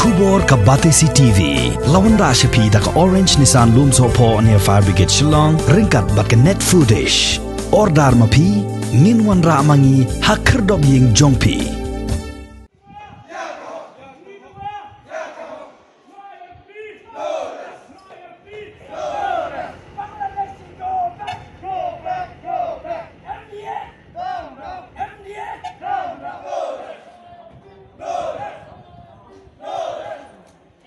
Tubor ka Batesi TV lawan ra shapi da ka Orange Nissan Lumso po near Fire Brigade Shillong ringkat bat ka net footage ordar mapi ninwan ra mangi hakrdob ying jongpi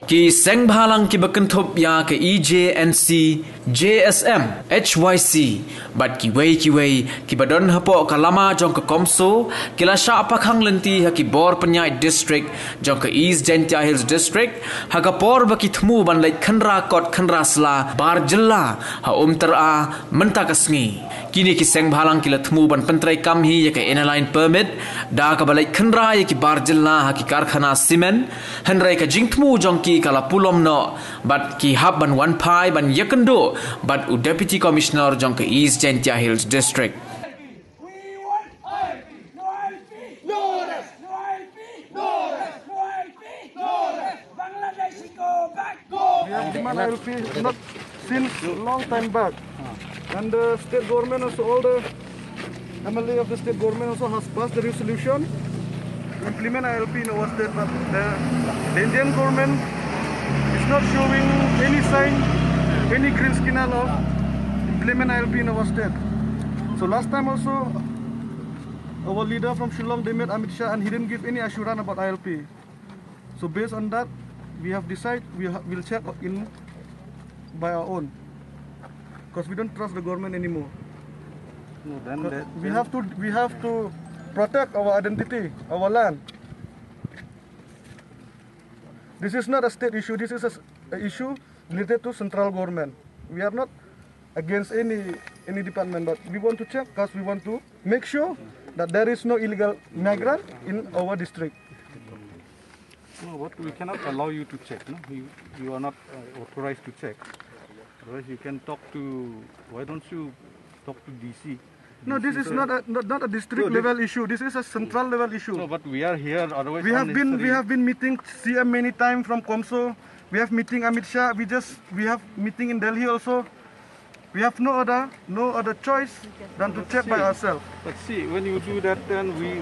Ki seng bhalang ki bakenthop ya ke EJNC, JSM, HYC, bat ki wei ki badon hapo kalama jong ke Komso, ki la sha pakhang lenti ha ki bor penyai district jong ke East Gentia Hills district, ha ka por ba ki thmu ban lai khanra kot khanra sla bar jilla ha tera menta kasngi. Kini ki seng bhalang ki la thmu ban pentrai kam hi ya ke N-line permit da ka balai khanra ya ki bar jilla ha ki karkhana cement hanrai ka jing thmu jong ki kala pulom no but ki hab ban one pai ban yakendo but u deputy commissioner jong ke East Gentia Hills district. We have demand ILP not since long time back, and the state government also, all the MLA of the state government also has passed the resolution to implement ILP in our state, but the Indian government is not showing any sign, any green signal of implement ILP in our state. So last time also, our leader from Shillong, they met Amit Shah, and he didn't give any assurance about ILP. So based on that, we have decided we'll check in by our own, because we don't trust the government anymore. No, then we have to protect our identity, our land. This is not a state issue. This is an issue related to central government. We are not against any department, but we want to check because we want to make sure that there is no illegal migrant in our district. no, what we cannot allow you to check. No, you are not authorized to check. Otherwise, you can talk to. Why don't you talk to DC? No, this is not a district level issue. This is a central level issue. No, but we are here. Otherwise, we have been meeting CM many times from Komso. We have meeting Amit Shah. We have meeting in Delhi also. We have no other choice than to check by ourselves. But see, when you do that, then we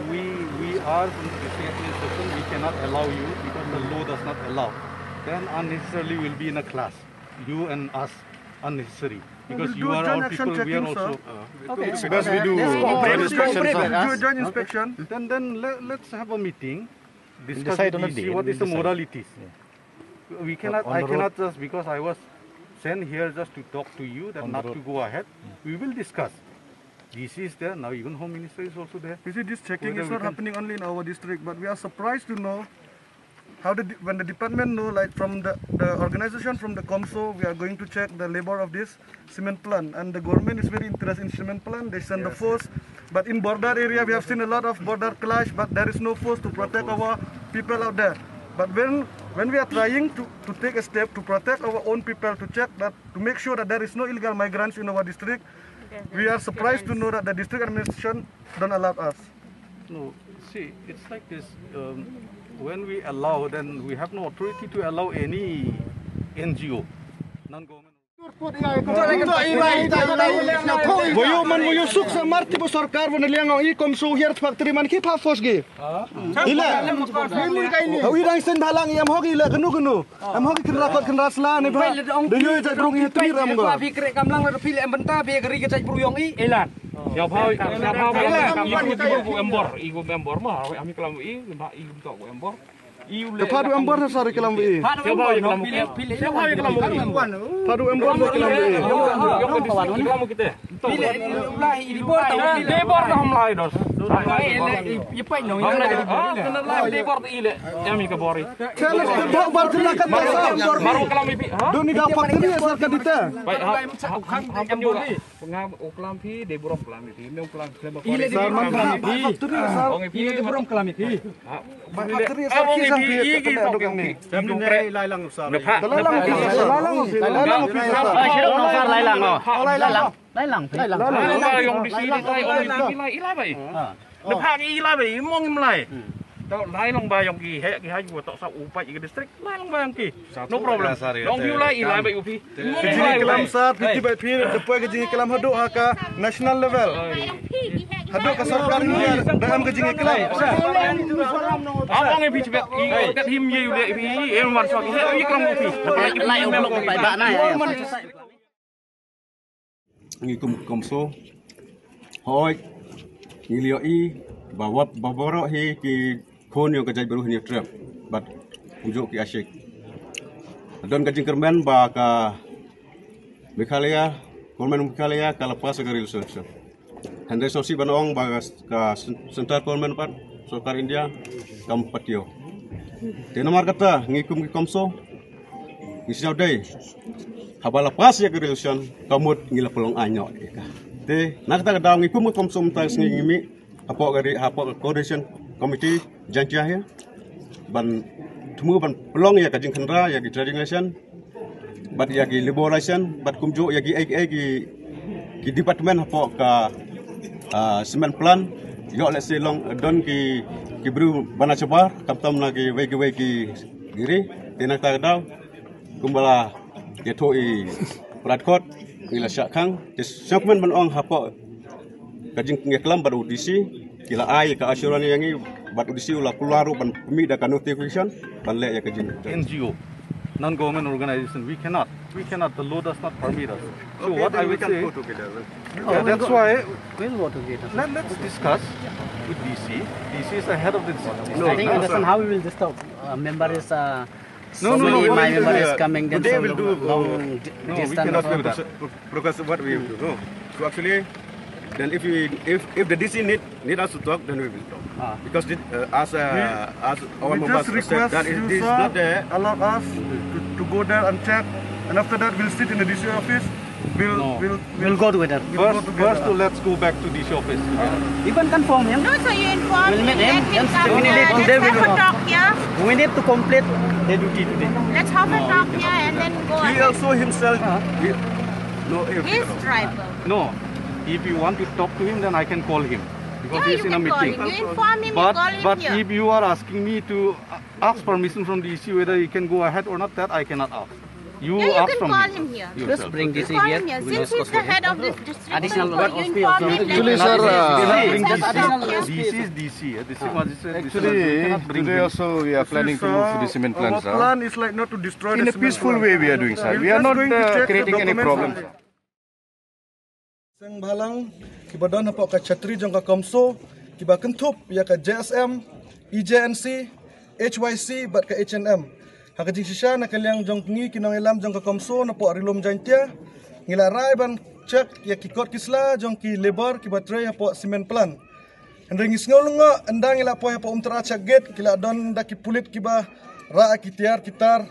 are from the district administration. We cannot allow you because the law does not allow. Then unnecessarily will be in a class. You and us unnecessary. Because you are our people, we are also. Okay. Because we do joint inspection. Do a joint inspection. Then let's have a meeting. Discuss with DC, what is the moralities. We cannot. I cannot just because I was sent here just to talk to you, that not to go ahead. We will discuss. DC is there now. Even Home Minister is also there. You see, this checking is not happening only in our district, but we are surprised to know how when the department know, like from the organization from the Komso, we are going to check the labor of this cement plant, and the government is very interested in cement plant. They send the force, but in border area we have seen a lot of border clash, but there is no force to protect our people out there. But when we are trying to take a step to protect our own people, to check that, to make sure that there is no illegal migrants in our district, we are surprised to know that the district administration don't allow us. No, see, it's like this. When we allow, then we have no authority to allow any NGO, non-government. Voyo man voyo suk sa marti bo sarkar bo naliang ang ikom so here factory man ki pa fos ge. Ila. Hawi rang sen dalang yam hogi ila genu. Am hogi kira rasla ne ba. Deyo ja drong hi tri ram go. Pi krek kamlang la pil em benta pi gari ke cai pruyong i elan. Ya phao iku embor mah ami kelam i lemba i untuk embor. Padu embor sa sari kelam wi. Padu embor kelam wi. Kamu kita. Pile lai di bor tau Di bor ka hom lai dos. Ye pai no Hom lai. Kena lai di bor ile. Ami ka bori. Chale ke bar silakan Baru kelam pi. do ni da factory sa ka dita. Baik, ham juga. Pengam kelam pi de borom kelam pi. Me kelam seleba bori. Ile di factory sa. Ile di borom kelam pi. Factory sa ki sa pi ka dukang ni. Lai lang usah. Lalang. Yung di sini tay orang ilai ilai bai. Lepas ilai bai mong imlai. Tao lai long bayang ki he ki haju tok sa upai ke district lai long bayang ki. No problem. Long view lai ilai bai upi. Kejing kelam sat piti bai phi depois kejing kelam haduk ka national level. Haduk ka sarkar India dalam kejing kelam. Abang e phi chbek i kat him ye ule phi em mar so ki he i kelam upi. Lai ông lộc bài bạn này. Ngi kum so hoi ngi lio I bawaro hi ki khon yo kajai baru ni trap but unjuk ki asyik don kajing kermen ba ka Meghalaya Kolmen Meghalaya ka lepas ke resolution Henry Sosi banong ba ka Central Kolmen pat Sokar India kam patio te nomor kata ngikum ki komso ngisau dai haba lepas ya ke resolution kamut ngila pelong anyo te nak ta daw ngikum ki komso mta ngimi apa coordination committee jantia ya ban temu ban pelong ya kajing kendra ya di trading nation bat ya ki liberation bat kumjo ya ki ki department apa ka cement plan yo let's say long don ki bru bana cebar kaptam na ki wegi diri tenak ta daw kumbala ya thoi pratkot ila syakang disapment ban ong apa kajing ngeklam baru audisi kila ai ka asuran yang ini baru audisi ulah keluar ban pemi da kan notification ban le ya kajing NGO non-government organization we cannot the law does not permit us. So okay, what I would say go together. Yeah, that's why We'll go together. Let's discuss with DC. DC is the head of the district. I think understand how we will disturb. Member is No, my member is coming. Then they so will do long no, we distance. cannot do that because what we will do. No. So actually, then if the DC need us to talk, then we will talk. Because as our We members just said request that you, is sir, not there. allow us to go there and check, and after that we'll sit in the DC office. We'll go together. First, let's go back to DC office. Even confirm him. No, so you inform We'll meet him, him. let him Yes, come we here. need it today, we Let's have will a not. talk here. We need to complete the duty today. Let's have a talk here and then go He ahead. also himself. He's tribal. No, if you want to talk to him, then I can call him because Yeah, he's you in a can call meeting. him. You inform him, you call him But here. if you are asking me to ask permission from DC whether he can go ahead or not, that I cannot ask. You Yeah, you ask can from call him him here. yourself. Just bring this Call here. him here. Since he's the head of this district, Additional so what you was inform him. Actually, let him sir, know. Bring That's DC. a talk here. DC is DC. District magistrate. Actually, today also we are planning to move to the cement plant, Our sir. plan is like not to destroy In the a cement peaceful plant. way we are doing, sir. We're We are just not going to check the creating any documents problem. only. Seng Balang kibadan hapa ka Chatri jong ka Komso kiba kentup ya ka JSM, EJNC, HYC bat ka HNM. Haka jing sisa na kaliang jong ngi kinong elam jong ka Komso na po arilom jantia ngila rai ban check ya ki kot kisla jong ki labor kiba tray hapo cement plan. Hendring isngolunga endang ngila po hapo umtra check gate kila don da ki pulit kiba ra ki tiar kitar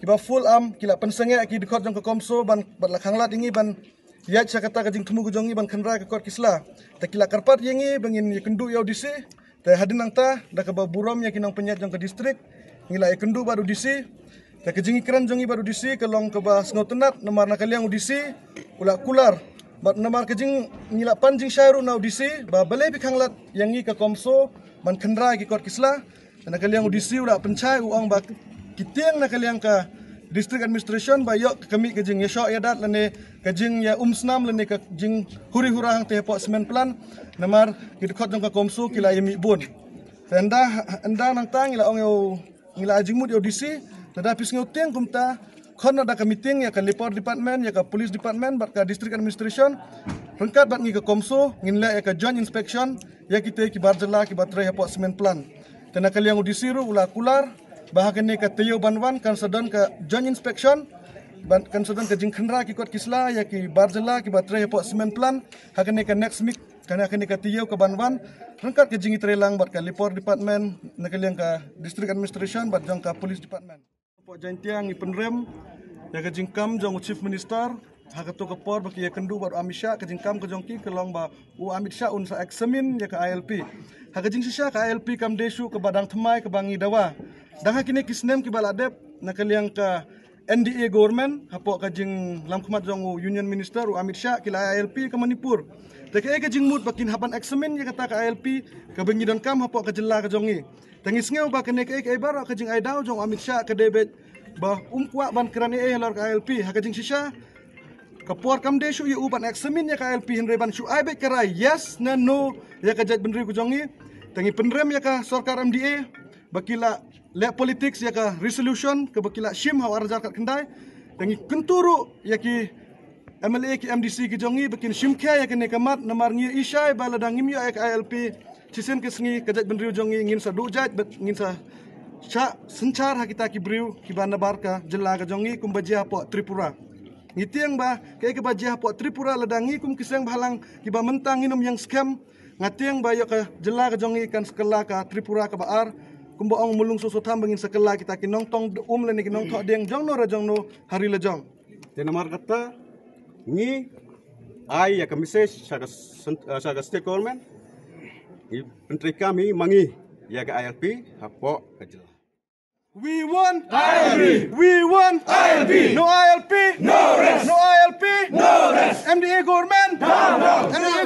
kiba full am kila pensenge ki dikot jong ka Komso ban bat lakhanglat ingi ban ya kata kajing temu kujongi ban kendra ke kot kisla ta kila karpat yengi bangin ya kendu ya audisi ta hadin nangta da ka burom ya kinang penyat jong ka distrik ngila ya kendu baru audisi ta kajing ikran jongi baru audisi kelong ke ba sngotenat namar na kaliang audisi ula kular bat namar kajing ngila panjing syairu na audisi ba bale bikanglat yangi ka Komso ban kendra ke kot kisla na kaliang audisi ula pencai uang ba kitiang na kaliang ka district administration ba yok kami kajing ya syok yadat lane kajing ya umsnam lane kajing huri hurang te po cement plan namar kidkot jong ka Komso kila yemi bun enda nang tang ila ong yo ngila ajing mud audisi tada pis ngoteng kumta khon ada ka meeting ya ka report department ya ka police department bat ka district administration rengkat bat ngi ka Komso nginla ya ka joint inspection ya kita ki barjala ki batre po cement plan tena kaliang audisi ru ula kular bahagian ni katiyo banwan kan sedon ke joint inspection kan sedon ke jingkhendra ki kot kisla ya ki barjala ki batre po cement plan hakan ni ke next week kan hakan ni katiyo ke banwan rengkat ke jingi trelang bat ka report department nak liang ka district administration bat jong ka police department po jantiang i penrem ya ke jingkam jong chief minister hakato ke por baki ya kendu bat amisha ke jingkam ke jongki ke long ba u amit sha un sa examine ya ke ILP hakajing sisa ke ILP kam desu ke badang thmai ke bangi dawa dah kini kisnem ki baladep nakaliang ka NDA government hapo kajing lam khumat jong Union Minister Amit Shah kila ILP ke Manipur. Teke ke jing mut bakin hapan eksamen ye kata ke ILP ke bengi dan kam hapo ke jela ke jongi. Tengis ngeu ba kene ke bar ke jing aidau jong Amit Shah ke debet bah umkwa ban kerani lor ke ILP ha ke jing shisha kapor kam de shu ye uban eksamen ye ke ILP hinre ban shu ai bet kerai yes na no ye ke jat benri ku jongi. Tengi penrem ye ke sarkar MDA bakila le politics ya ka resolution ke bakila shim haw arjar kat kendai tengi kenturu ya ki MLA ki MDC ki jongi bakin shim kya ya ke nekamat namar ngi isai baladang ngim ya ka ILP cisen ke sngi kajat benriu jongi ngin sa dujat bet ngin sa cha sencar ha kita ki briu ki banda barka jela ka jongi kum bajia po Tripura ngitiang ba ke bajia po Tripura ladangi kum kiseng balang ki ba mentang inum yang scam ngatiang ba ya ka jela ka jongi kan sekala ka Tripura ka baar kumbo ang mulung susu tham bangin sekala kita kinong tong le ni kinong tho deng jong no hari le jong Tenamar kata ni ai ya kamise saga state government ni menteri kami mangi ya ke ILP hapo kajela. We want ILP. We want ILP. No ILP. No rest. No ILP. No rest. MDA government. Down. MDA